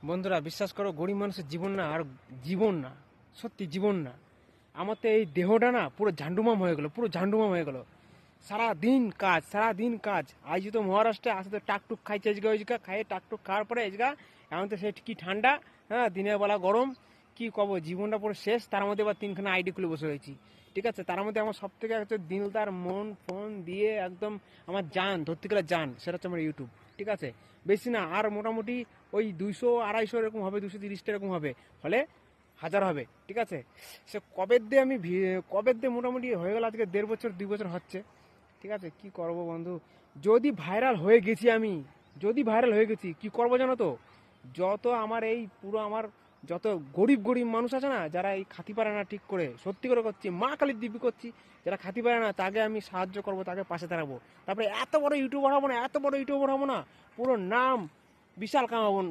বন্ধুরা বিশ্বাস করো, গরিব মানুষের জীবন না আর জীবন না, সত্যি জীবন না। আমার তো এই দেহটা না পুরো ঝান্ডুমাম হয়ে গেল, পুরো ঝান্ডুমাম হয়ে গেল। সারাদিন কাজ, সারাদিন কাজ। আজ তো মহারাষ্ট্রে আসে তো টাকটুক খাইছে, এজগা ওইজগা খাইয়ে টাকটুক খাওয়ার পরে এজগা এখন তো সে কি ঠান্ডা, হ্যাঁ দিনের বেলা গরম। কি কব, জীবনটা পুরো শেষ। তার মধ্যে এবার তিনখানা আইডি খুলে বসে রয়েছি। ঠিক আছে, তার মধ্যে আমার সব থেকে হচ্ছে দিলদার মন ফোন দিয়ে একদম আমার জান ধরতে গেলে জান, সেটা হচ্ছে আমার ইউটিউব। ঠিক আছে, বেশি না, আর মোটামুটি ওই 200 250 এরকম হবে, 230 এরকম হবে, ফলে 1000 হবে। ঠিক আছে, সে কবের দিয়ে আমি কবের দিয়ে মোটামুটি হয়ে গেল আজকে 1.5 বছর 2 বছর হচ্ছে। ঠিক আছে, কি করব বন্ধু, যদি ভাইরাল হয়ে গেছি আমি, যদি ভাইরাল হয়ে গেছি কি করব জানো তো? যত আমার এই পুরো আমার যত গরিব গরিব মানুষ আছে না, যারা এই খাতি পারে না ঠিক করে, সত্যি করে করছি, মা কালীর দিব্যি করছি, যারা খাতি পারে না তাকে আমি সাহায্য করব, তাকে পাশে দাঁড়াবো। তারপরে এত বড় ইউটিউবার হবো না, এত বড় ইউটিউবার হবো না, পুরো নাম বিশাল কামাবো।